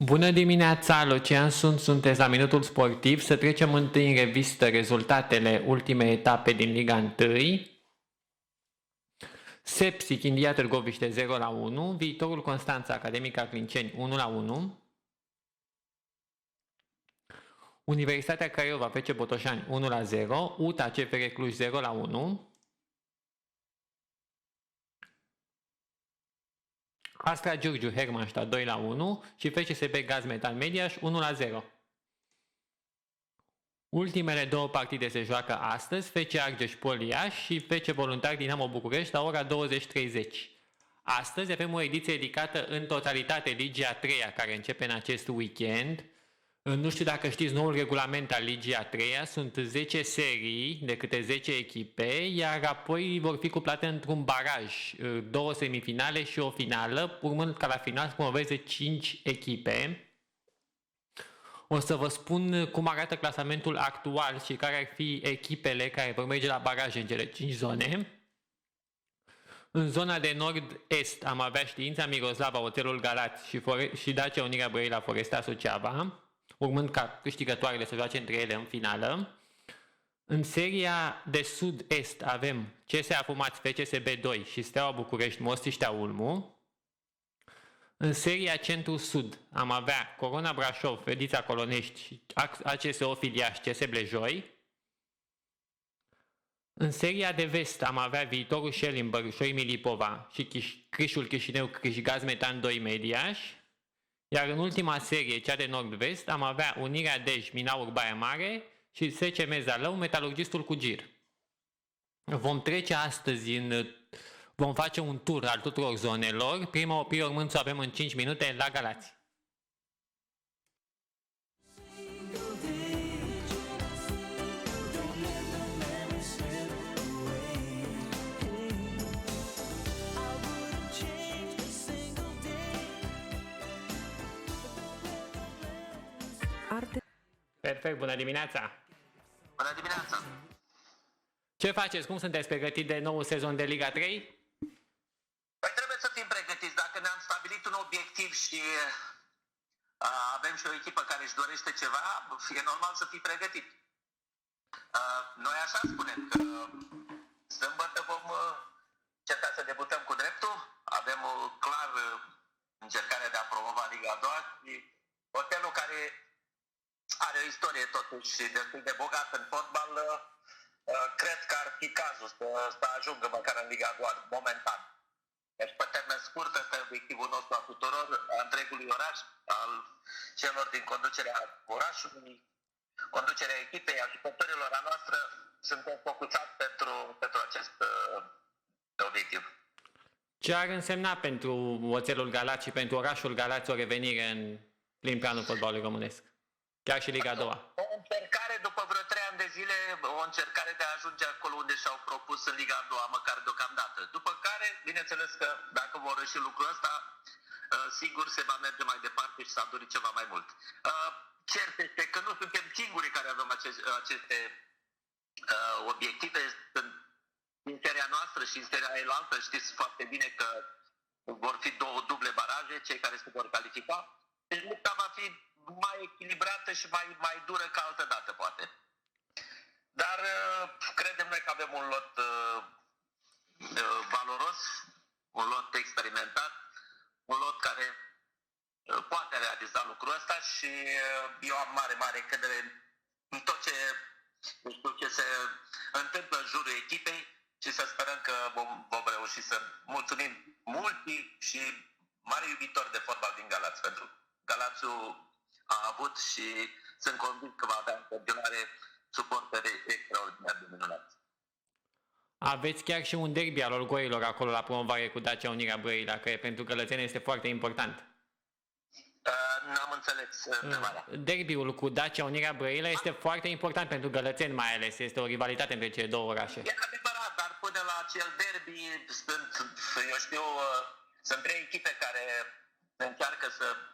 Bună dimineața, Lucian sunteți la Minutul Sportiv. Să trecem întâi în revistă rezultatele ultimei etape din Liga 1. Sepsi, Chindia Târgoviște 0-1, Viitorul Constanța, Academica Clinceni 1-1, Universitatea Craiova, FC Botoșani 1-0, UTA CFR Cluj 0-1, Astra Giurgiu, Hermannstadt 2-1 și FCSB Gaz Metal Mediaș 1-0. Ultimele două partide se joacă astăzi, FC Argeș Poliaș și FC Voluntar Dinamo București la ora 20:30. Astăzi avem o ediție dedicată în totalitate Ligii a 3-a, care începe în acest weekend. Nu știu dacă știți noul regulament al Ligii a 3-a, sunt 10 serii de câte 10 echipe, iar apoi vor fi cuplate într-un baraj, 2 semifinale și o finală, urmând ca la final să promoveze 5 echipe. O să vă spun cum arată clasamentul actual și care ar fi echipele care vor merge la baraje în cele 5 zone. În zona de nord-est am avea Știința Miroslava, Oțelul Galați și Dacia Unirea Brăila, Foresta Suceava, urmând ca câștigătoarele să joace între ele în finală. În seria de sud-est avem CSA Fumați, FCSB 2 și Steaua București, Mostiștea Ulmu. În seria centru-sud am avea Corona Brașov, Fedița Colonești, ACSO Filiaș, CS Blejoi. În seria de vest am avea Viitorul Șelin, Bărșoi Milipova și Crișul Chișinău, Criș Gaz Metan 2 Mediaș. Iar în ultima serie, cea de nord-vest, am avea Unirea Dej, Minaur Baia Mare și SCM Zalău, Metalurgistul Cugir. Vom trece astăzi Vom face un tur al tuturor zonelor. Prima oprire urmând să avem în 5 minute la Galați. Perfect, bună dimineața! Bună dimineața! Ce faceți? Cum sunteți pregătiți de nou sezon de Liga 3? Păi trebuie să fim pregătiți. Dacă ne-am stabilit un obiectiv și avem și o echipă care își dorește ceva, e normal să fii pregătit. Noi așa spunem că sâmbătă vom încerca să debutăm cu dreptul. Avem o clar încercare de a promova Liga a doua și hotelul care are o istorie totuși destul de bogată în fotbal, cred că ar fi cazul să ajungă măcar în Liga a doua momentan. Deci pe termen scurt, ăsta e obiectivul nostru a tuturor, a întregului oraș, al celor din conducerea orașului, conducerea echipei, a jucătorilor a noastră, suntem focusați pentru acest obiectiv. Ce ar însemna pentru Oțelul Galați și pentru orașul Galați o revenire în plin planul fotbalului românesc? Chiar și Liga a doua. O încercare după vreo 3 ani de zile, o încercare de a ajunge acolo unde și-au propus în Liga a doua, măcar deocamdată. După care, bineînțeles că dacă vor reuși lucrul ăsta, sigur se va merge mai departe și s-a dorit ceva mai mult. Cert este că nu suntem singurii care avem aceste obiective. În seria noastră și în seria elaltă știți foarte bine că vor fi 2 duble baraje, cei care se vor califica. Deci lupta va fi mai echilibrată și mai dură ca altă dată, poate. Dar credem noi că avem un lot valoros, un lot experimentat, un lot care poate realiza lucrul ăsta și eu am mare încredere în tot ce se întâmplă în jurul echipei și să sperăm că vom reuși să mulțumim mulți și mari iubitori de fotbal din Galați, pentru Galațiul a avut și sunt convins că va avea în continuare suporteri extraordinar de minunați. Aveți chiar și un derby al orgoilor acolo la promovare cu Dacia Unirea Brăila, care pentru gălățeni este foarte important. N-am înțeles întrebarea. Derbiul cu Dacia Unirea Brăila este foarte important pentru gălățeni mai ales. Este o rivalitate între cele două orașe. E adevărat, dar până la acel derby sunt 3 echipe care încearcă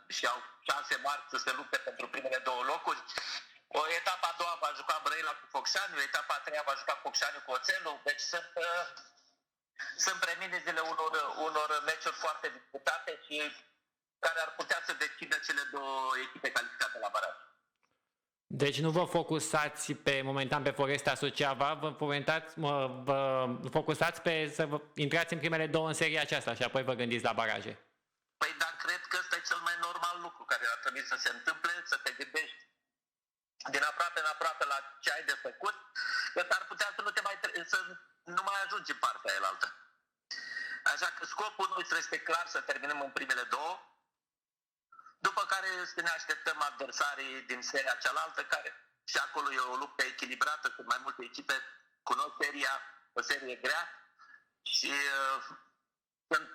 și au șanse mari să se lupte pentru primele 2 locuri. O etapă a doua va juca Brăila cu Focșani, o etapă a treia va juca Focșani cu Oțelul, deci sunt preminizele unor meciuri foarte disputate și care ar putea să decidă cele două echipe calificate la baraj. Deci nu vă focusați momentan pe Foresta Suceava, vă focusați pe să intrați în primele două în seria aceasta și apoi vă gândiți la baraje. Păi da, cred că ăsta e cel mai normal lucru care ar trebui să se întâmple, să te gândești din aproape în aproape la ce ai de făcut, că ar putea să nu mai ajungi în partea elaltă. Așa că scopul nostru este clar să terminăm în primele două, după care să ne așteptăm adversarii din seria cealaltă, care și acolo e o luptă echilibrată, cu mai multe echipe cunosc seria, o serie grea și sunt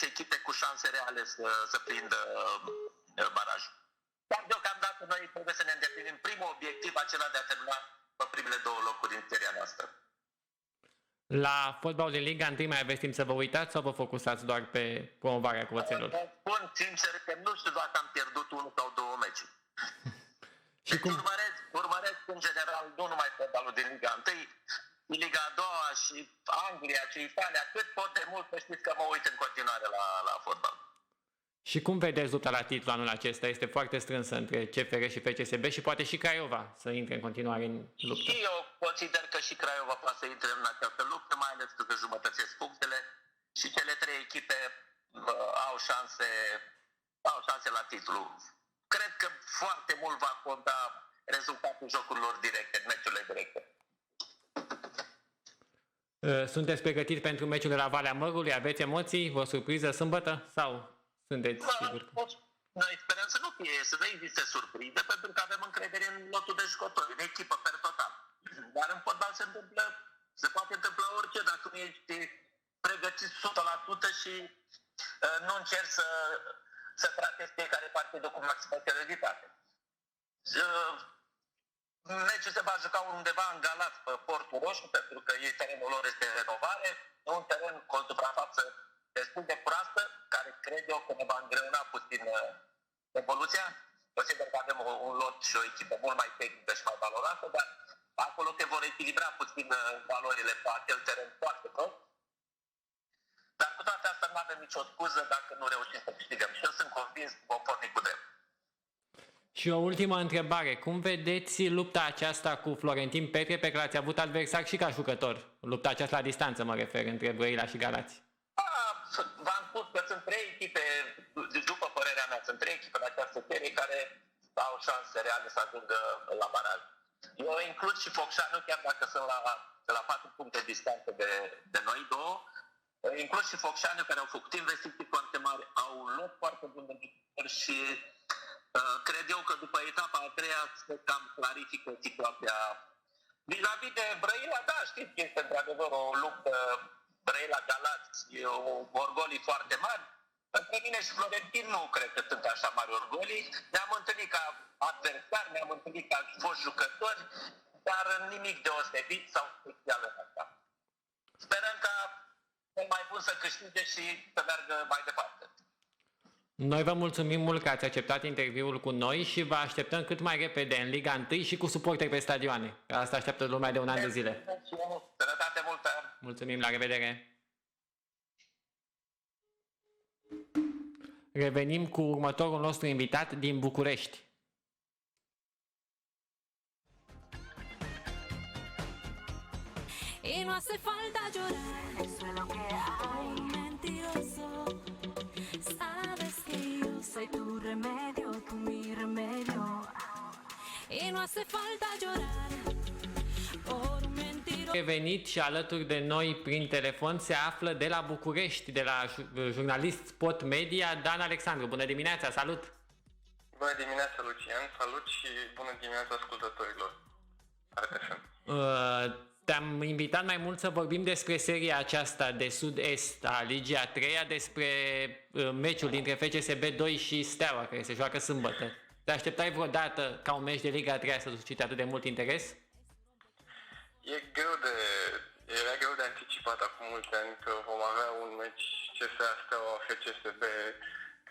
4-5 echipe cu șanse reale să prindă barajul. Dar deocamdată noi trebuie să ne îndeplinim primul obiectiv, acela de a termina pe primele două locuri în seria noastră. La fotbalul din Liga 1 mai aveți timp să vă uitați sau vă focusați doar pe promovarea cățelor? Spun sincer că nu știu dacă am pierdut unul sau două meciuri. Și deci cum? urmăresc în general nu numai fotbalul din Liga 1, Liga a doua și Anglia și Italia, cât pot de mult, să știți că mă uit în continuare la fotbal. Și cum vedeți lupta la titlu anul acesta? Este foarte strânsă între CFR și FCSB și poate și Craiova să intre în continuare în luptă. Și eu consider că și Craiova poate să intre în această luptă, mai ales că jumătățesc punctele și cele trei echipe au șanse la titlu. Cred că foarte mult va conta rezultatul jocurilor directe, meciurile directe. Sunteți pregătiți pentru meciul de la Valea Mărului? Aveți emoții? Vă surpriză sâmbătă? Sau sunteți siguri? Noi sperăm să nu existe surprize, pentru că avem încredere în lotul de jucători, în echipă, per total. Dar în fotbal se poate întâmpla orice dacă nu ești pregătit 100% și nu încerci să tratezi fiecare partidă cu maximă seriozitate. Meciul se va juca undeva în Galați, pe Portul Roșu, pentru că terenul lor este renovare, un teren cu o suprafață destul de proastă, care cred eu că ne va îngreuna puțin evoluția. Consider că avem un lot și o echipă mult mai tehnică și mai valoroasă, dar acolo te vor echilibra puțin valorile pe acel teren foarte prost. Dar cu toate astea nu avem nicio scuză dacă nu reușim să câștigăm. Și eu sunt convins că vom porni cu drept. Și o ultimă întrebare. Cum vedeți lupta aceasta cu Florentin Petre, pe care l-ați avut adversar și ca jucător? Lupta aceasta la distanță, mă refer, între Brăila și Galați. V-am spus că sunt trei echipe, după părerea mea, sunt trei echipe în această serie care au șanse reale să ajungă la baraj. Eu includ și Focșanu, chiar dacă sunt la 4 puncte distanță de noi două. Includ și Focșanu, care au făcut investiții foarte mari, au un loc foarte bun de jucători și cred eu că după etapa a treia se cam clarifică situația. Vis-a-vis de Brăila, da, știți că este într-adevăr o luptă Brăila-Galați, orgolii foarte mari. Pentru mine și Florentin nu cred că sunt așa mari orgolii. Ne-am întâlnit ca adversari, ne-am întâlnit ca foști jucători, dar nimic deosebit sau special în asta. Sperăm ca cel mai bun să câștige și să meargă mai departe. Noi vă mulțumim mult că ați acceptat interviul cu noi și vă așteptăm cât mai repede în Liga 1 și cu suporteri pe stadioane. Asta așteaptă lumea de un an de zile. Sănătate multă! Mulțumim, la revedere! Revenim cu următorul nostru invitat din București. Y no hace falta llorar, eso es lo que hay, mentiroso. Sabes que yo soy tu remedio, tú mi remedio. Y no hace falta llorar por un mentiroso. Revenit și alături de noi prin telefon se află de la București, de la jurnalist Spot Media, Dan Alexandru. Bună dimineața, salut! Bună dimineața, Lucian, salut și bună dimineața ascultătorilor RTFM. Te-am invitat mai mult să vorbim despre seria aceasta de sud-est a Ligii a treia, despre meciul dintre FCSB 2 și Steaua, care se joacă sâmbătă. Te așteptai vreodată ca un meci de Liga a treia să suscite atât de mult interes? Era greu de anticipat acum mulți ani că vom avea un meci CSA Steaua FCSB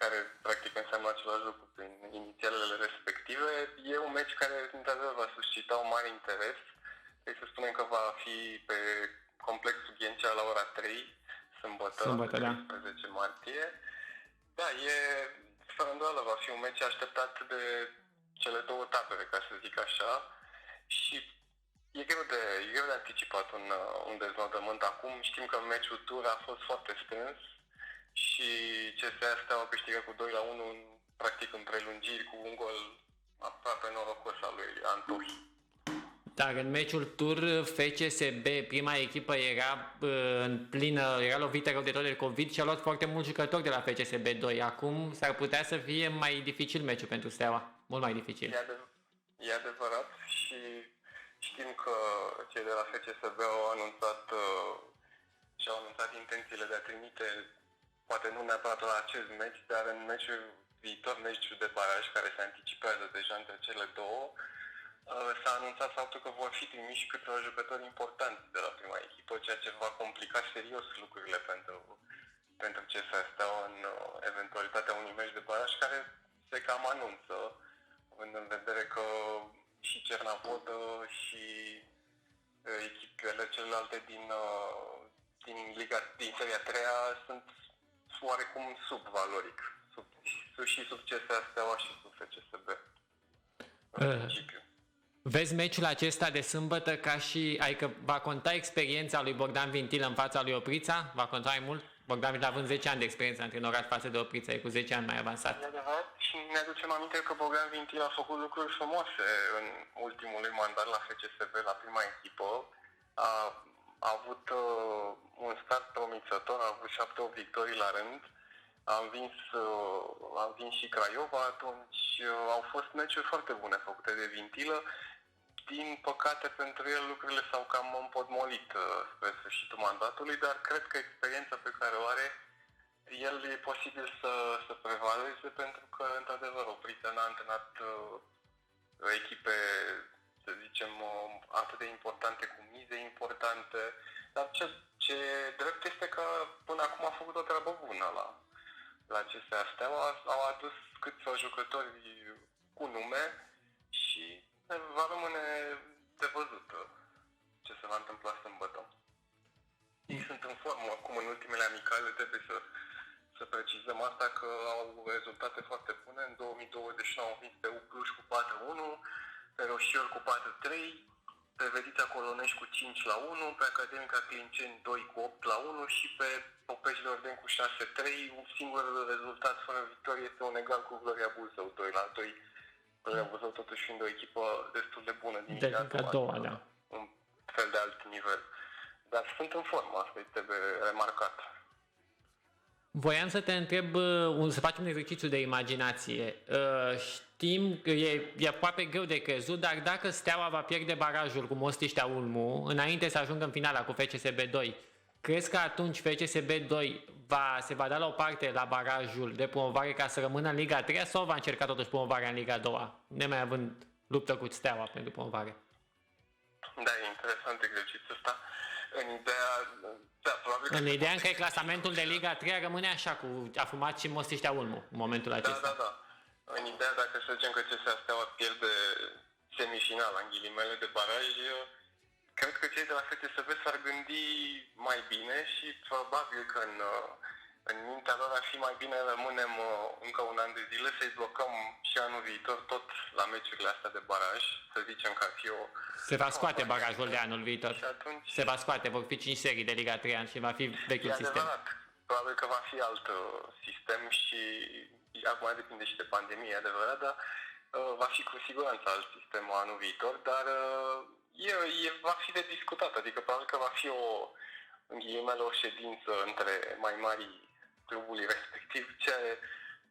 care practic înseamnă același lucru prin inițialele respective. E un meci care într-adevăr va suscita un mare interes. Trebuie să spunem că va fi pe complexul Ghencea la ora 3, sâmbătă, da. 13 martie. Da, fără îndoială va fi un meci așteptat de cele două tabere, ca să zic așa, și e greu de anticipat un deznodământ acum. Știm că meciul tur a fost foarte strâns și CSA Steaua a câștigat cu 2-1 practic în prelungiri cu un gol aproape norocos al lui Antohi. Dar în meciul tur FCSB, prima echipă era lovită rău de tot de COVID și a luat foarte mulți jucători de la FCSB 2. Acum s-ar putea să fie mai dificil meciul pentru Steaua, mult mai dificil. E adevărat și știm că cei de la FCSB au anunțat intențiile de a trimite, poate nu neapărat la acest meci, dar în meciul viitor, meciul de baraj care se anticipează deja între cele două, s-a anunțat faptul că vor fi trimiși câteva jucători importanți de la prima echipă, ceea ce va complica serios lucrurile pentru CSA Steaua în eventualitatea unui meci de baraj care se cam anunță, având în vedere că și Cernavodă și echipele celelalte din seria 3-a sunt oarecum sub valoric, sub CSA Steaua și sub FCSB. În principiu. Vezi meciul acesta de sâmbătă ca și, adică va conta experiența lui Bogdan Vintil în fața lui Oprița? Va conta mai mult? Bogdan Vintil având 10 ani de experiență antrenorat față de Oprița, e cu 10 ani mai avansat. E adevărat și ne aducem aminte că Bogdan Vintil a făcut lucruri frumoase în ultimul lui mandat la FCSB, la prima echipă. A avut un start promițător, a avut 7-8 victorii la rând. Am vins și Craiova, atunci au fost meciuri foarte bune făcute de Vintilă. Din păcate pentru el lucrurile s-au cam împotmolit spre sfârșitul mandatului, dar cred că experiența pe care o are, el e posibil să prevaleze, pentru că, într-adevăr, Oprița n-a antrenat echipe, să zicem, atât de importante, cu mize importante, dar ce drept este că până acum a făcut o treabă bună la CSA Steaua, au adus câțiva jucători cu nume și va rămâne de văzut ce se va întâmpla sâmbătă. Ei sunt în formă acum în ultimele amicale, trebuie să precizăm asta, că au rezultate foarte bune. În 2029 au învins pe Cluj cu 4-1, pe Roșior cu 4-3, pe Vedița Colonești cu 5-1, pe Academica Clinceni 2-8-1 și pe Popești de Ordeni cu 6-3. Un singur rezultat fără victorie este un egal cu Gloria Buzău 2-2. Gloria Buzău totuși fiind o echipă destul de bună din Liga a doua, da. Un fel de alt nivel. Dar sunt în formă, asta trebuie remarcat. Voiam să te întreb, să facem un exercițiu de imaginație. Știm că e aproape greu de crezut, dar dacă Steaua va pierde barajul cu Mostiștea Ulmu, înainte să ajungă în finala cu FCSB 2, crezi că atunci FCSB 2 se va da la o parte la barajul de promovare ca să rămână în Liga 3 sau va încerca totuși promovarea în Liga 2, nemai având luptă cu Steaua pentru promovare? Da, e interesant exercițiul ăsta. În ideea în care clasamentul de Liga 3 rămâne așa, cu Afumat și Mostiștea Ulmu, în momentul acesta. Da. În ideea, dacă să zicem că CSA Steaua pierde semifinala, în ghilimele, de baraj, cred că cei de la FCSB s-ar gândi mai bine și probabil că în mintea lor ar fi mai bine rămânem încă un an de zile, să-i blocăm și anul viitor tot la meciurile astea de baraj, să zicem că ar fi o... Se va scoate barajul de anul viitor. Și atunci... Se va scoate, vor fi 5 serii de Liga 3 și va fi vechiul sistem. Adevărat. Probabil că va fi alt sistem și acum depinde și de pandemie, adevărat, dar va fi cu siguranță alt sistem anul viitor, dar va fi de discutat, adică probabil că va fi în ghilimele o ședință între mai mari clubului respectiv,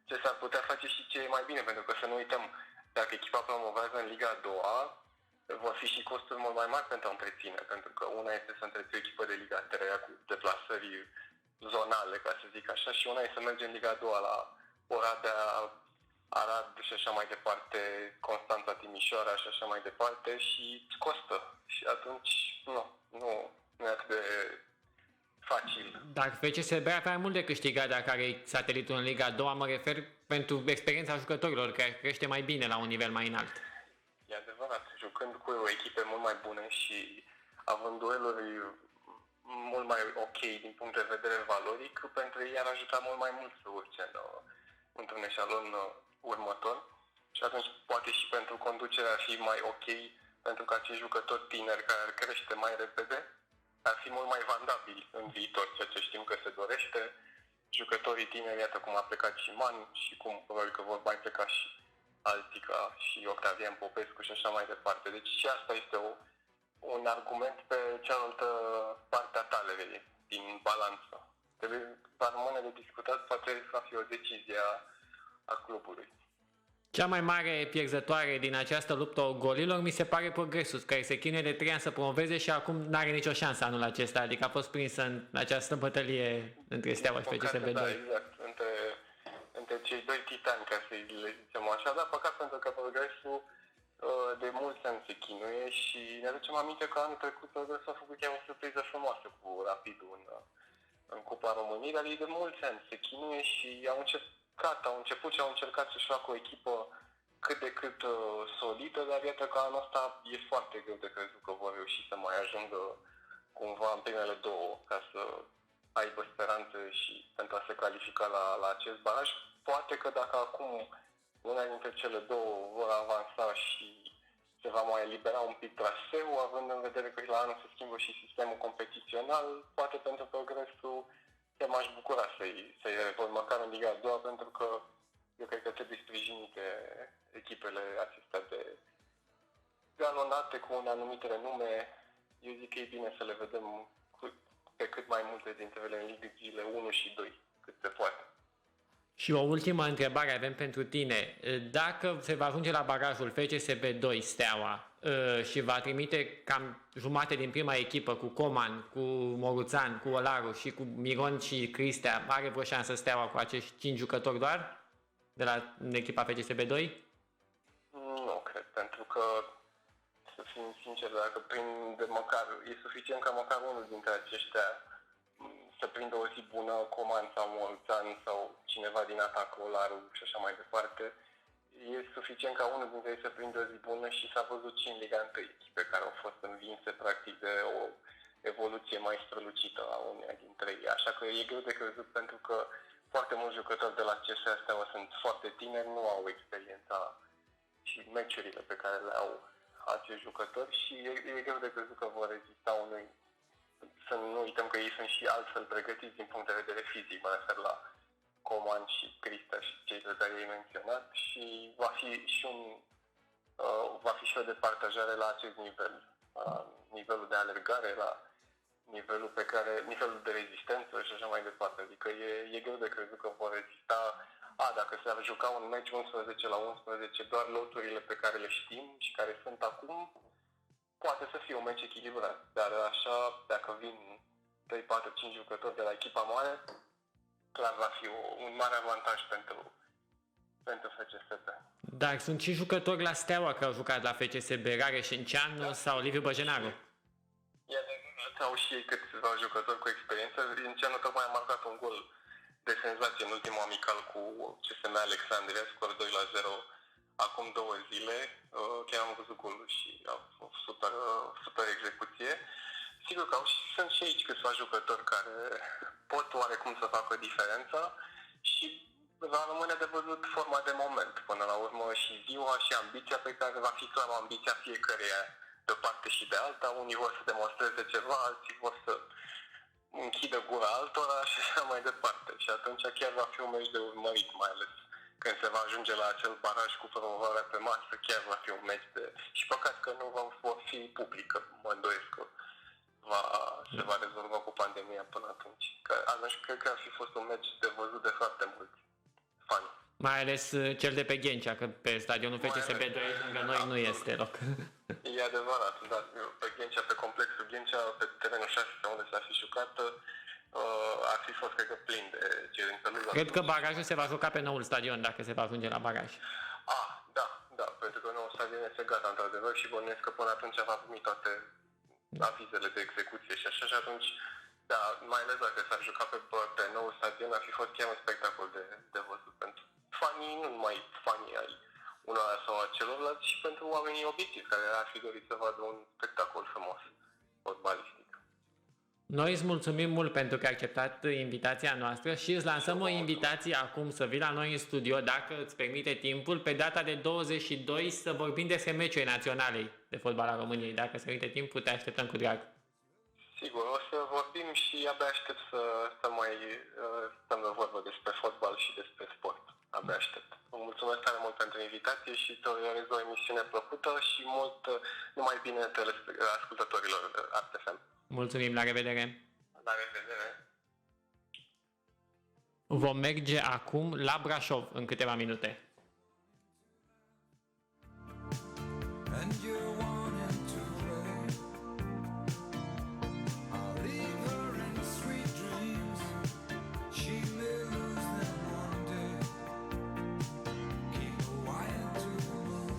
ce s-ar putea face și ce e mai bine, pentru că să nu uităm, dacă echipa promovează în Liga 2, vor fi și costuri mult mai mari pentru a întreține, pentru că una este să întreții o echipă de Liga 3 cu deplasări zonale, ca să zic așa, și una este să mergi în Liga 2 la Oradea, Arad și așa mai departe, Constanța, Timișoara și așa mai departe, și costă. Și atunci nu e atât de facil. Dacă FCSB avea mai mult de câștigat dacă are satelitul în Liga 2, mă refer pentru experiența jucătorilor, care crește mai bine la un nivel mai înalt. E adevărat, jucând cu echipe mult mai bune și având dueluri mult mai ok din punct de vedere valoric, pentru ei ar ajuta mult mai mult să urce într-un eșalon următor. Și atunci poate și pentru conducerea ar fi mai ok, pentru că acești jucători tineri care ar crește mai repede, ar fi mult mai vandabili în viitor, ceea ce știm că se dorește. Jucătorii tineri, iată cum a plecat și Man și cum probabil că vor mai pleca și alții ca și Octavian Popescu și așa mai departe. Deci și asta este un argument pe cealaltă parte a talerei, din balanță. Va rămâne de discutat, poate va fi o decizie a clubului. Cea mai mare pierzătoare din această luptă a golilor mi se pare Progresul, care se chinuie de 3 ani să promoveze și acum n-are nicio șansă anul acesta, adică a fost prinsă în această bătălie între Steaua și FCSB 2. Da, exact, între cei doi titani, ca să le zicem așa, dar păcat pentru că Progresul de mulți ani se chinuie și ne aducem aminte că anul trecut Progresul a făcut chiar o surpriză frumoasă cu Rapidul în Cupa României, dar ei de mulți ani se chinuie și au început și au încercat să-și facă o echipă cât de cât solidă, dar iată că anul ăsta e foarte greu de crezut că vor reuși să mai ajungă cumva în primele două, ca să aibă speranțe și pentru a se califica la acest baraj. Poate că dacă acum una dintre cele două vor avansa și se va mai elibera un pic traseu, având în vedere că la anul se schimbă și sistemul competițional, poate pentru Progresul chiar m-aș bucura să-i revăd măcar în Liga a doua, pentru că eu cred că trebuie sprijinite echipele acestea de galonate cu un anumit renume. Eu zic că e bine să le vedem pe cât mai multe dintre ele în ligile 1 și 2, cât se poate. Și o ultimă întrebare avem pentru tine. Dacă se va ajunge la barajul FCSB 2 Steaua și va trimite cam jumate din prima echipă cu Coman, cu Moruțan, cu Olaru și cu Miron și Cristea, are vreo șansă Steaua cu acești 5 jucători doar de la echipa FCSB 2? Nu cred, pentru că, să fim sinceri, dacă e suficient ca măcar unul dintre aceștia să prindă o zi bună, Coman sau Moruțan sau cineva din atac, Olaru și așa mai departe, e suficient ca unul dintre ei să prindă o zi bună și s-a văzut și în Liga 1 echipe care au fost învinse practic de o evoluție mai strălucită a uneia dintre ei. Așa că e greu de crezut, pentru că foarte mulți jucători de la CSA Steaua sunt foarte tineri, nu au experiența și meciurile pe care le au acești jucători și e greu de crezut că vor rezista unui. Să nu uităm că ei sunt și altfel pregătiți din punct de vedere fizic, mă refer la Coman și Cristea și cei pe care i-ai menționat, și va fi și o departajare la acest nivel, la nivelul de alergare, la nivelul de rezistență și așa mai departe. Adică e greu de crezut că vor rezista. Dacă se ar juca un meci 11 la 11, doar loturile pe care le știm și care sunt acum, poate să fie un meci echilibrat, dar așa, dacă vin 3, 4, 5 jucători de la echipa mare, clar va fi un mare avantaj pentru FCSB. Dar sunt și jucători la Steaua care au jucat la FCSB, Rareș Enceanu sau Liviu Băjenaru. E adevărat, au și ei câțiva jucători cu experiență. Enceanu tocmai a marcat un gol de senzație în ultimul amical cu CSM Alexandria, scor 2-0 acum 2 zile. Chiar am văzut golul și a fost super execuție. Sigur că sunt și aici câțiva jucători care pot oarecum să facă diferența și va rămâne de văzut forma de moment. Până la urmă și ziua și ambiția pe care va fi clar ambiția fiecăreia de o parte și de alta. Unii vor să demonstreze ceva, alții vor să închidă gura altora și așa mai departe. Și atunci chiar va fi un meci de urmărit, mai ales când se va ajunge la acel baraj cu promovarea pe masă, chiar va fi un meci de... Și păcat că nu va fi publică, mă îndoiesc că se va rezolva cu pandemia până atunci. Că atunci cred că ar fi fost un meci de văzut de foarte mulți fani. Mai ales cel de pe Ghencea, că pe stadionul FCSB 2 lângă noi nu este loc. E adevărat, dar pe Ghencea, pe complexul Ghencea, pe terenul 6 unde s-a fi jucat, ar fi fost, cred că, plin de cerințe. Cred că barajul se va juca pe noul stadion, dacă se va ajunge la baraj. Da, pentru că noul stadion este gata, într-adevăr, și bănuiesc că până atunci va primi toate avizele de execuție și așa, și atunci, da, mai ales dacă s-ar juca pe noul stadion, ar fi fost chiar un spectacol de văzut pentru fanii, nu numai fanii ai unora sau a celorlalți, și pentru oamenii obiectivi care ar fi dorit să vadă un spectacol frumos, fotbalistic. Noi îți mulțumim mult pentru că ai acceptat invitația noastră și îți lansăm o invitație acum să vii la noi în studio, dacă îți permite timpul, pe data de 22 să vorbim despre meciurile naționale de fotbal al României. Dacă se permite timpul, te așteptăm cu drag. Sigur, o să vorbim și abia aștept să mai stăm de vorbă despre fotbal și despre sport. Abia aștept. Vă mulțumesc tare mult pentru invitație și să realizez o emisiune plăcută și mult numai bine ascultătorilor ArtFM. Mulțumim, la revedere! La revedere! Vom merge acum la Brașov în câteva minute. And you're wanting to play. I'll leave her in sweet dreams. She may lose them one day. Keep her wired to the moon.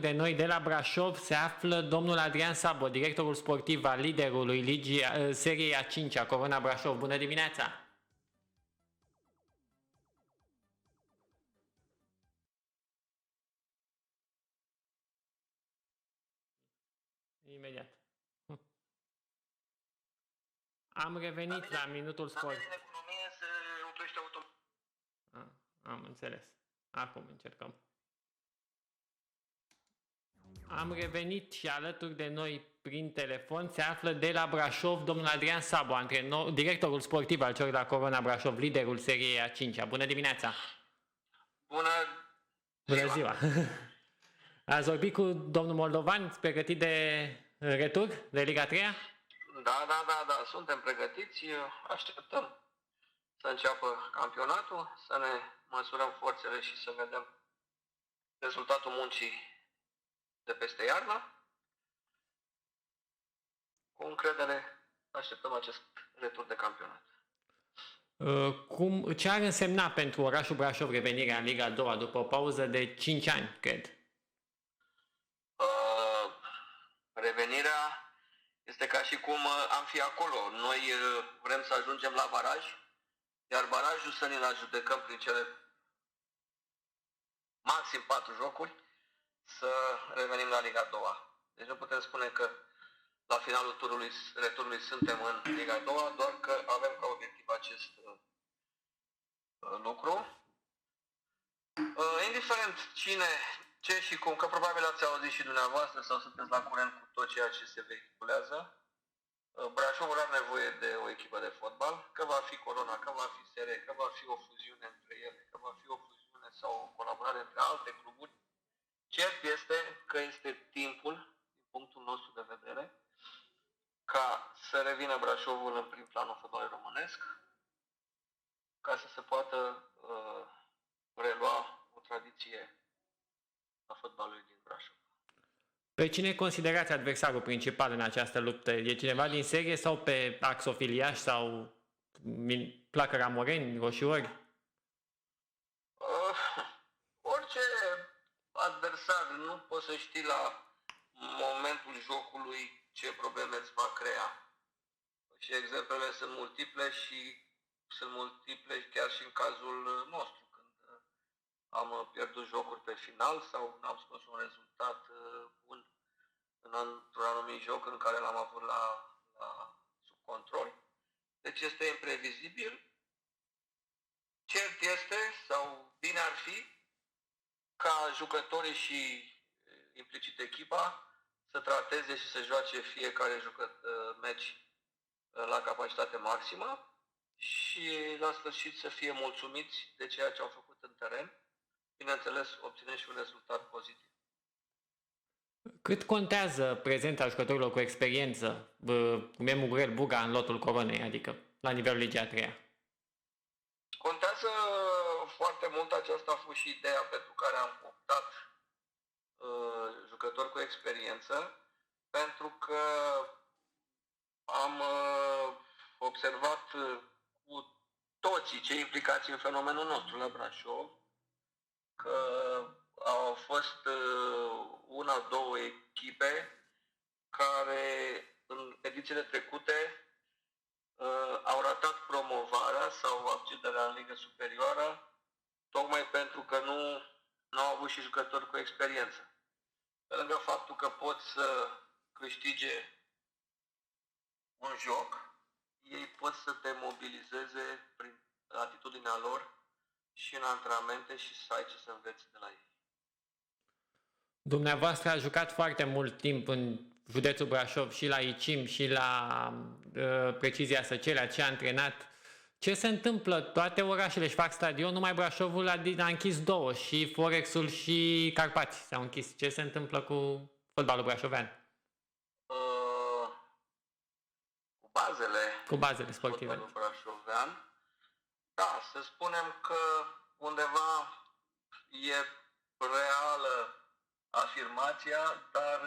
De noi de la Brașov se află domnul Adrian Sabo, directorul sportiv al liderului ligii, seriei a 5-a, Corona Brașov. Bună dimineața! Imediat. Am revenit la minutul sport. Din economie se oprește automat. Am înțeles. Acum încercăm. Am revenit și alături de noi prin telefon se află de la Brașov domnul Adrian Sabo, directorul sportiv al celor la Corona Brașov, liderul seriei a 5-a. Bună dimineața! Bună ziua! Ați vorbit cu domnul Moldovan, pregătit de retur de Liga 3? Da, suntem pregătiți, așteptăm să înceapă campionatul, să ne măsurăm forțele și să vedem rezultatul muncii de peste iarnă. Cu încredere așteptăm acest retur de campionat. Ce ar însemna pentru orașul Brașov revenirea în Liga a doua după o pauză de 5 ani, cred? Revenirea este ca și cum am fi acolo. Noi vrem să ajungem la baraj, iar barajul să ne-l adjudecăm prin cele maxim 4 jocuri, să revenim la Liga 2. Deci nu putem spune că la finalul returului suntem în Liga 2, doar că avem ca obiectiv acest lucru. Indiferent cine, ce și cum, că probabil ați auzit și dumneavoastră sau sunteți la curent cu tot ceea ce se vehiculează, Brașovul are nevoie de o echipă de fotbal, că va fi Corona, că va fi SR, că va fi o fuziune între ele, că va fi o fuziune sau o colaborare între alte cluburi. Cert este că este timpul, din punctul nostru de vedere, ca să revină Brașovul în prim planul fotbalului românesc, ca să se poată relua o tradiție a fotbalului din Brașov. Pe cine considerați adversarul principal în această luptă? E cineva din serie sau pe axofiliași sau placă ramoreni, roșiori? Orice adversar, nu poți să știi la momentul jocului ce probleme îți va crea. Și exemplele sunt multiple și sunt multiple chiar și în cazul nostru, când am pierdut jocuri pe final sau n-am scos un rezultat bun într-un anumit joc în care l-am avut sub control. Deci este imprevizibil. Cert este, sau bine ar fi, ca jucătorii și implicit echipa să trateze și să joace fiecare meci la capacitate maximă și la sfârșit să fie mulțumiți de ceea ce au făcut în teren, bineînțeles obținând și un rezultat pozitiv. Cât contează prezența jucătorilor cu experiență, cum e Mugurel, Buga în lotul Coronei, adică la nivelul Ligii a 3-a? Contează foarte mult, aceasta a fost și ideea pentru care am optat jucători cu experiență, pentru că am observat cu toții cei implicați în fenomenul nostru la Brașov, că au fost una, două echipe care în edițiile trecute au ratat promovarea sau accederea în Liga Superioară, tocmai pentru că nu au avut și jucători cu experiență. Pe lângă faptul că pot să câștige un joc, ei pot să te mobilizeze prin atitudinea lor și în antrenamente și să ai ce să înveți de la ei. Dumneavoastră a jucat foarte mult timp în județul Brașov și la ICIM și la Precizia Săcelea, ce a antrenat. Ce se întâmplă? Toate orașele își fac stadion, numai Brașovul a închis 2 și Forexul și Carpați s-au închis. Ce se întâmplă cu fotbalul brașovean? Cu bazele sportive. Fotbalul brașovean. Da, să spunem că undeva e reală afirmația, dar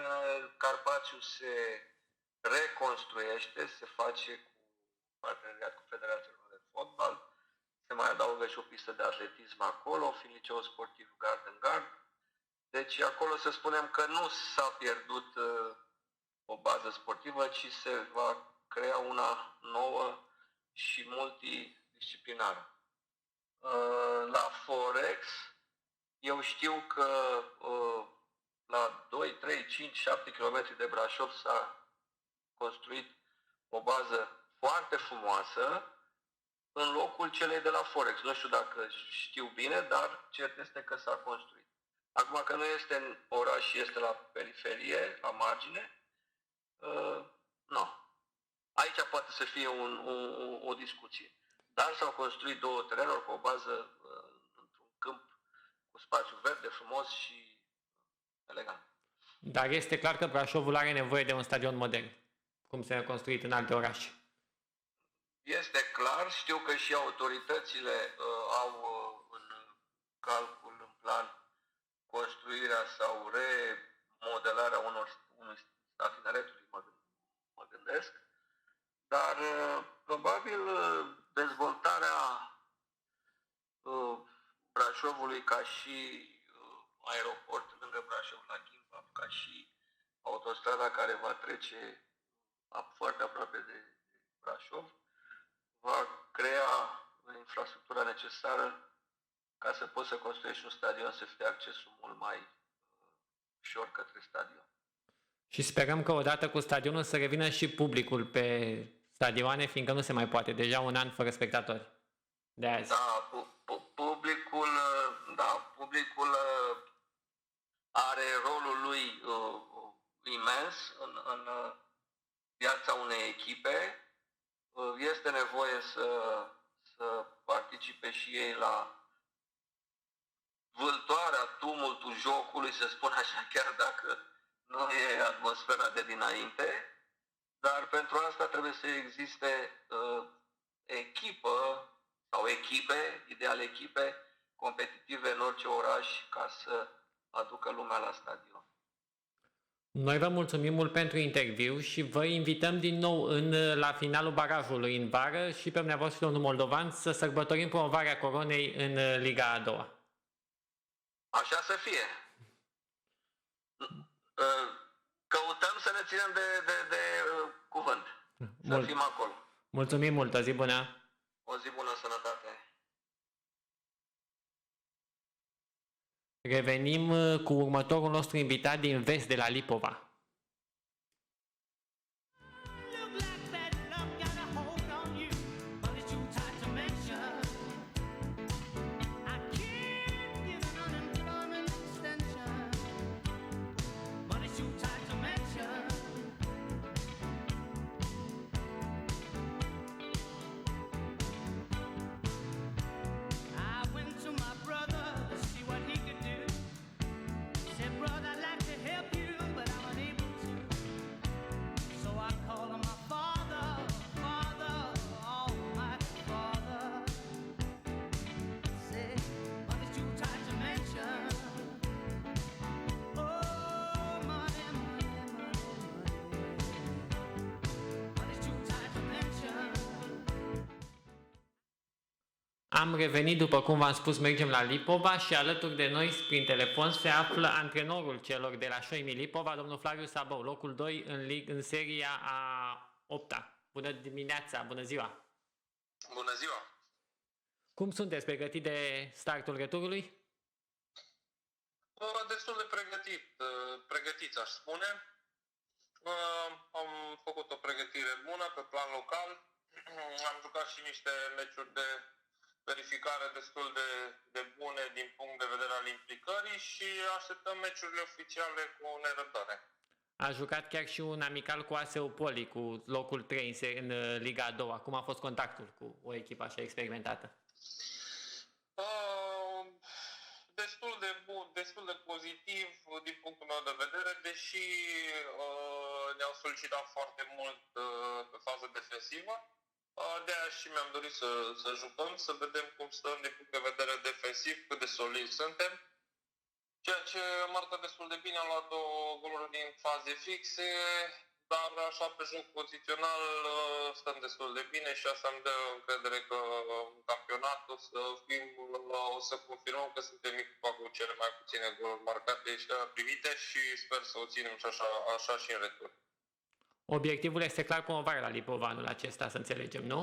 Carpațiu se reconstruiește, se face cu parteneriat cu Federația de Fotbal, se mai adaugă și o pistă de atletism acolo, fiind liceul sportiv gard în gard. Deci acolo să spunem că nu s-a pierdut o bază sportivă, ci se va crea una nouă și multidisciplinară. La Forex, eu știu că la 2, 3, 5, 7 km de Brașov s-a construit o bază foarte frumoasă în locul celei de la Forex. Nu știu dacă știu bine, dar cert este că s-a construit. Acum că nu este în oraș și este la periferie, la margine, nu. Aici poate să fie o discuție. Dar s-au construit 2 terenuri cu o bază într-un câmp cu spațiu verde, frumos și elegant. Dar este clar că Brașovul are nevoie de un stadion modern, cum s-a construit în alte orașe. Este clar, știu că și autoritățile au în calcul, în plan, construirea sau remodelarea unui stat tineretului, mă gândesc, dar probabil dezvoltarea Brașovului ca și aeroport lângă Brașov la Ghimbab, ca și autostrada care va trece foarte aproape de Brașov, va crea infrastructura necesară ca să poți să construiești un stadion, să fie accesul mult mai ușor către stadion. Și sperăm că odată cu stadionul să revină și publicul pe stadioane, fiindcă nu se mai poate. Deja un an fără spectatori de azi. Da, publicul are rolul lui imens în viața unei echipe. Este nevoie să participe și ei la vâltoarea, tumultul jocului, să spun așa, chiar dacă nu e atmosfera de dinainte, dar pentru asta trebuie să existe echipă sau echipe, ideal echipe competitive în orice oraș ca să aducă lumea la stadion. Noi vă mulțumim mult pentru interviu și vă invităm din nou la finalul barajului în vară și pe dumneavoastră, domnul Moldovan, să sărbătorim promovarea Coronei în Liga a 2-a. Așa să fie. Căutăm să ne ținem de cuvânt. Să fim acolo. Mulțumim mult, o zi bună! O zi bună, sănătate! Revenim cu următorul nostru invitat din vest, de la Lipova. Brother, I'd like to help you, but I'm an Am revenit, după cum v-am spus, mergem la Lipova și alături de noi, prin telefon, se află antrenorul celor de la Șoimi Lipova, domnul Flaviu Sabău, locul 2 în seria a 8-a. Bună dimineața, bună ziua! Bună ziua! Cum sunteți pregătit de startul returului? Destul de pregătiți, aș spune. Am făcut o pregătire bună pe plan local. Am jucat și niște meciuri de verificare destul de bune din punct de vedere al implicării și așteptăm meciurile oficiale cu nerăbdare. A jucat chiar și un amical cu ASEU Poli, cu locul 3 în Liga a doua. Cum a fost contactul cu o echipă așa experimentată? Destul de bun, destul de pozitiv din punctul meu de vedere, deși ne-au solicitat foarte mult pe fază defensivă. De aia și mi-am dorit să jucăm, să vedem cum stăm din punct de vedere defensiv, cât de solizi suntem. Ceea ce am arătat destul de bine, am luat 2 goluri din faze fixe, dar așa pe joc pozițional stăm destul de bine și asta îmi dă încredere că în campionat o să confirmăm că suntem echipa cu cele mai puține goluri marcate și primite și sper să o ținem și așa și în retur. Obiectivul este clar promovarea la Lipova anul acesta, să înțelegem, nu?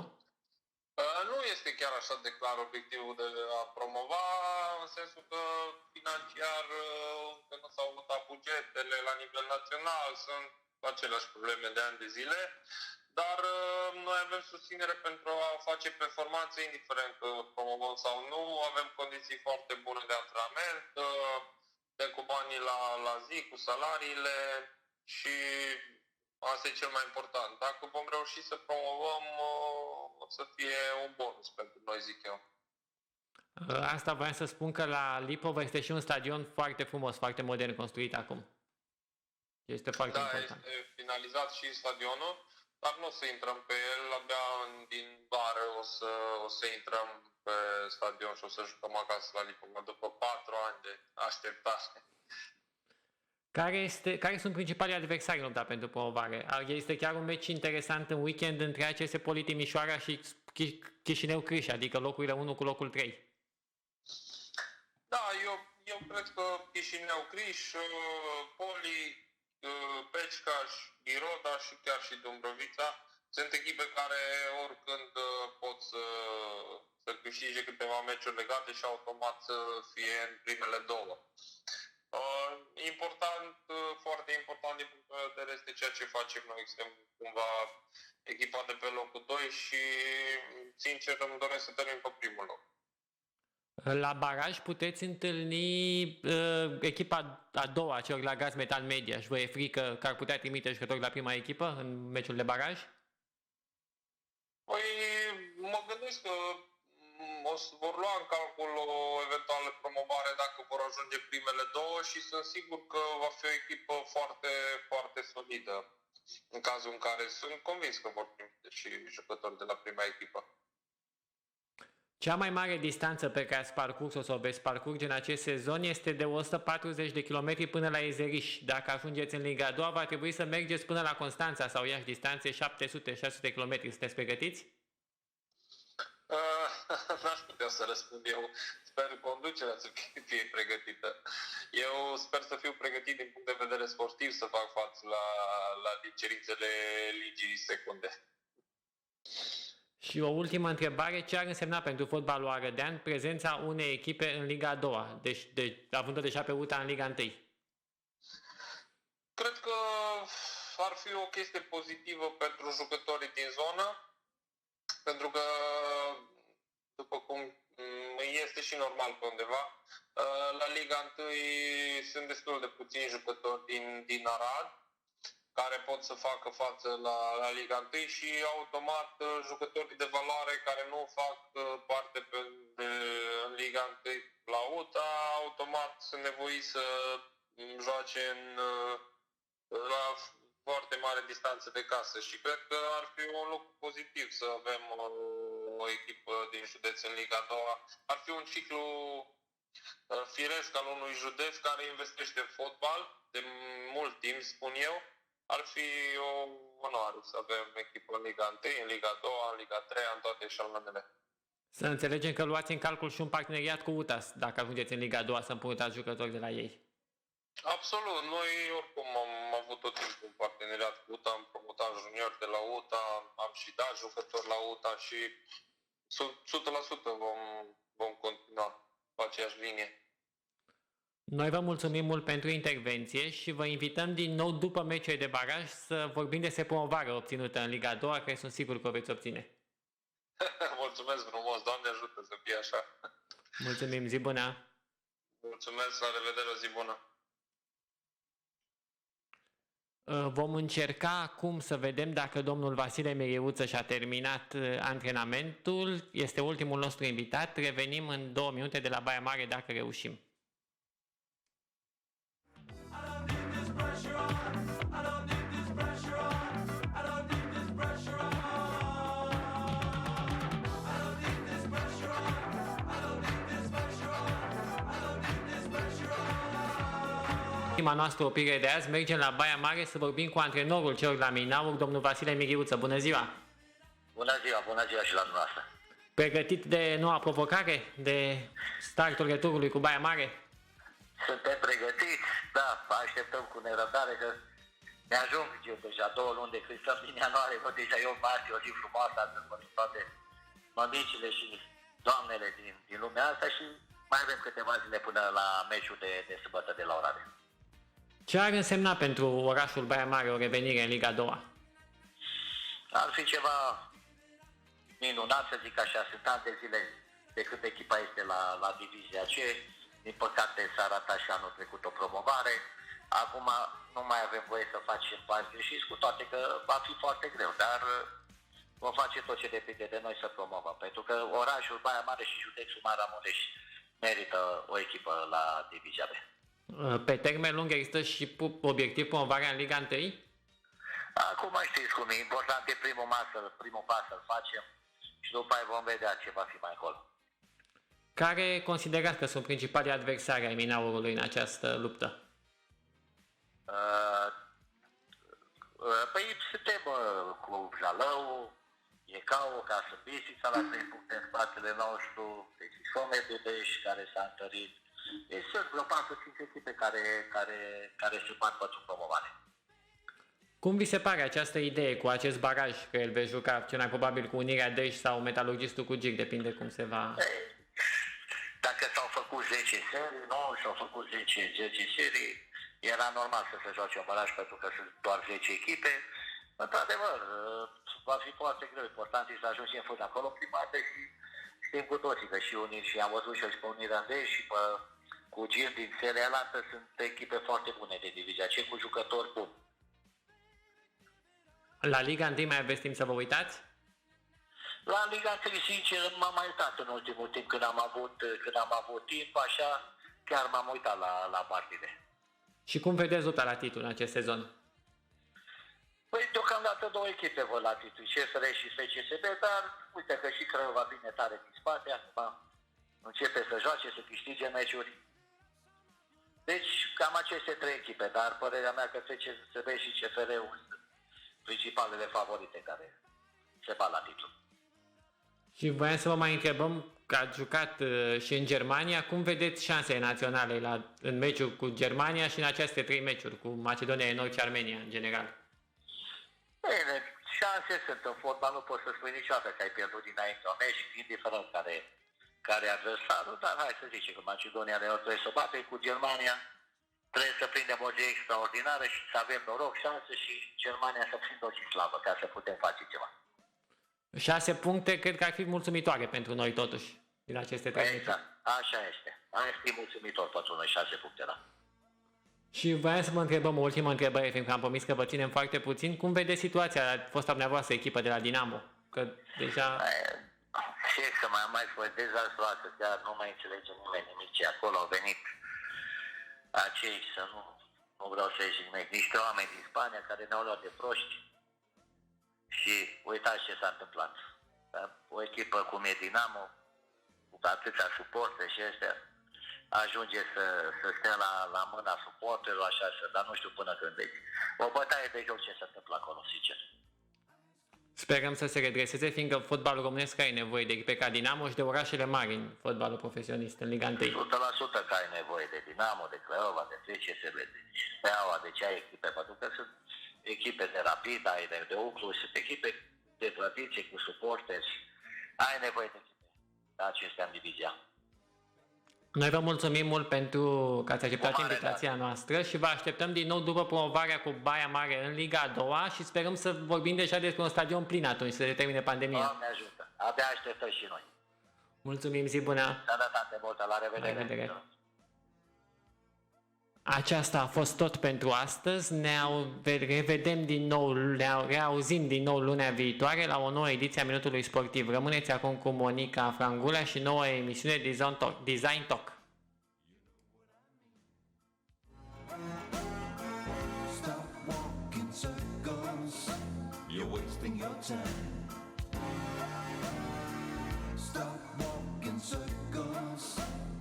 Nu este chiar așa de clar obiectivul de a promova, în sensul că financiar că nu s-au votat bugetele la nivel național, sunt aceleași probleme de ani de zile, dar noi avem susținere pentru a face performanțe, indiferent că promovăm sau nu, avem condiții foarte bune de antrenament, de cu banii la zi, cu salariile și asta e cel mai important. Dacă vom reuși să promovăm, o să fie un bonus pentru noi, zic eu. Asta voiam să spun că la Lipova este și un stadion foarte frumos, foarte modern construit acum. Este foarte important. Da, este finalizat și stadionul, dar nu o să intrăm pe el, abia din vară o să intrăm pe stadion și o să jucăm acasă la Lipova după 4 ani de așteptare. Care sunt principalii adversari în lupta pentru promovare? Este chiar un meci interesant în weekend între ACS Poli Timișoara și Chișinău Criș, adică locurile 1 cu locul 3. Da, eu cred că Chișinău Criș, Poli, Pecicaș, Iroda și chiar și Dumbrăvița sunt echipe care oricând pot să câștige câteva meciuri legate și automat să fie în primele 2. Important, foarte important din punct de vedere este ceea ce facem noi. Suntem cumva echipa de pe locul 2 și sincer îmi doresc să termin pe primul loc. La baraj puteți întâlni echipa a doua, celor la Gaz Metal Media, și vă e frică că ar putea trimite jucători la prima echipă în meciul de baraj? Păi mă gândesc că vor lua în calcul o eventuală promovare dacă vor ajunge primele 2 și sunt sigur că va fi o echipă foarte, foarte solidă. În cazul în care sunt convins că vor trimite și jucători de la prima echipă. Cea mai mare distanță pe care ați parcurs-o sau veți parcurge în acest sezon este de 140 de km până la Ezeriș. Dacă ajungeți în Liga a doua, va trebui să mergeți până la Constanța sau Iași, distanțe 700-600 km. Sunteți pregătiți? N-aș putea să răspund eu. Sper conducerea să fie pregătită. Eu sper să fiu pregătit din punct de vedere sportiv să fac față la cerințele ligii secunde. Și o ultimă întrebare, ce ar însemna pentru fotbalul arădean prezența unei echipe în Liga a doua, având-o deja pe UTA în Liga 1? Cred că ar fi o chestie pozitivă pentru jucătorii din zonă, pentru că, după cum este și normal pe undeva, la Liga 1 sunt destul de puțini jucători din Arad care pot să facă față la Liga 1 și automat jucătorii de valoare care nu fac parte în Liga 1 la UTA, automat sunt nevoiți să joace la foarte mare distanță de casă și cred că ar fi un lucru pozitiv să avem o echipă din județ în Liga 2. Ar fi un ciclu firesc al unui județ care investește în fotbal de mult timp, spun eu. Ar fi o onoare să avem echipă în Liga 1, în Liga 2, în Liga 3, în toate eșaloanele. Să înțelegem că luați în calcul și un parteneriat cu UTA, dacă ajungeți în Liga a doua să împrumutați jucători de la ei. Absolut, noi oricum am avut tot timpul un parteneriat cu UTA, am promutat junior de la UTA, am și dat jucători la UTA și 100% vom continua pe aceeași linie. Noi vă mulțumim mult pentru intervenție și vă invităm din nou după meciul de baraj să vorbim despre promovarea obținută în Liga a doua, care sunt sigur că o veți obține. Mulțumesc frumos, Doamne ajută să fie așa. Mulțumim, zi bună! Mulțumesc, la revedere, o zi bună. Vom încerca acum să vedem dacă domnul Vasile Miriuță și-a terminat antrenamentul. Este ultimul nostru invitat. Revenim în 2 minute de la Baia Mare dacă reușim. Prima noastră oprire de azi, mergem la Baia Mare să vorbim cu antrenorul celor la Minaur, domnul Vasile Miriuță. Bună ziua! Bună ziua și la dumneavoastră. Pregătit de noua provocare, de startul returului cu Baia Mare? Suntem pregătiți, da, așteptăm cu nerăbdare că ne ajung eu deja 2 luni de când stăm din ianuarie, văd deja eu marți, o zi frumoasă, astăzi văd toate mămicile și doamnele din lumea asta și mai avem câteva zile până la meciul de sâmbătă de la Oradea. Ce ar însemna pentru orașul Baia Mare o revenire în Liga a doua? Ar fi ceva minunat, să zic așa, sunt ani de zile de când echipa este la divizia C. Din păcate s-a ratat și anul trecut o promovare. Acum nu mai avem voie să facem pași greșiți, cu toate că va fi foarte greu, dar vom face tot ce depinde de noi să promovăm, pentru că orașul Baia Mare și județul Maramureș merită o echipă la divizia B. Pe termen lung există și obiectiv promovarea în Liga 1? Acum știți cum e, important e primul pas să-l facem și după aia vom vedea ce va fi mai acolo. Care considerați că sunt principalii adversari ai Minaurului în această luptă? Păi suntem cu Zalău, Iecau, Casă Bistrița la 3 puncte în spatele nostru, deci Somededeș care s-a întărit. Deci sunt vreo 4-5 echipe care se bat pentru promovare. Cum vi se pare această idee cu acest baraj, că el veți juca cel mai probabil cu Unirea Dej sau Metalurgistul cu Gic, depinde cum se va... Dacă s-au făcut 10 serii, nu, s-au făcut 10 serii, era normal să se joace un baraj pentru că sunt doar 10 echipe. Într-adevăr, va fi foarte greu, important e să ajungem până acolo prima dată și știm cu toții că și unii, și am văzut și pe Unirea Dej și pe cu Gic din seria altă sunt echipe foarte bune de divizia C cu jucători buni. La Liga 1 mai aveți timp să vă uitați? La Liga 1, sincer, m-am mai uitat în ultimul timp când am avut timp, așa, chiar m-am uitat la partide. Și cum vedeți lupta la titlu în acest sezon? Păi, deocamdată 2 echipe văd la titlu, CFR și FCSB, dar uite că și Craiova vine tare din spate, acum începe să joace, să câștige meciuri. Deci, cam aceste 3 echipe, dar părerea mea că FCSB și CFR-ul sunt principalele favorite care se bat la titlu. Și voiam să vă mai întrebăm, că ați jucat și în Germania, cum vedeți șansele naționale în meciul cu Germania și în aceste 3 meciuri cu Macedonia de Nord și Armenia în general? Bine, șanse sunt în fotbal, nu poți să spui niciodată că ai pierdut dinainte un meci, indiferent care adversarul, dar hai să zicem că Macedonia de Nord trebuie să bate cu Germania, trebuie să prindem o zi extraordinară și să avem noroc, șanse și Germania să prindă o zi slavă ca să putem face ceva. 6 puncte cred că ar fi mulțumitoare pentru noi totuși, din aceste 3 meciuri. Exact, așa este. Ar fi mulțumitor pentru noi 6 puncte, da. Și voiam să vă întrebăm o ultimă întrebare, fiindcă am promis că vă ținem foarte puțin. Cum vedeți situația a fosta dumneavoastră echipă de la Dinamo? Că deja... Ce să mai spui, dezastroasă, chiar nu mai înțelege nimeni nimic ce acolo au venit acei, să nu vreau să zic niște oameni din Spania care ne-au luat de proști și uitați ce s-a întâmplat. O echipă cum e Dinamo, cu atâția suporte și astea, ajunge să stea la mâna suporterilor, așa, dar nu știu până când. Deci, o bătaie de joc ce se întâmplă acolo, sincer. Sperăm să se redreseze, fiindcă fotbalul românesc are nevoie de echipe ca Dinamo și de orașele mari în fotbalul profesionist, în Liga 1. 100% că ai nevoie de Dinamo, de Craiova, de FCSB, de Steaua, de ce ai echipe, pentru că sunt echipe de Rapid, ai de Uclu, sunt echipe de tradiție cu suporteri, ai nevoie de echipe acestea în divizia. Noi vă mulțumim mult pentru că ați acceptat Cu mare invitația noastră și vă așteptăm din nou după promovarea cu Baia Mare în Liga a doua și sperăm să vorbim deja despre un stadion plin atunci, să se termine pandemia. Doamne ajută, abia așteptăm și noi. Mulțumim, zi bună! Sănătate multă, la revedere! La revedere. Aceasta a fost tot pentru astăzi. Ne revedem din nou, ne reauzim din nou lunea viitoare la o nouă ediție a Minutului Sportiv. Rămâneți acum cu Monica Frangulea și noua emisiune Design Talk. Stop walking circles. You're wasting your time.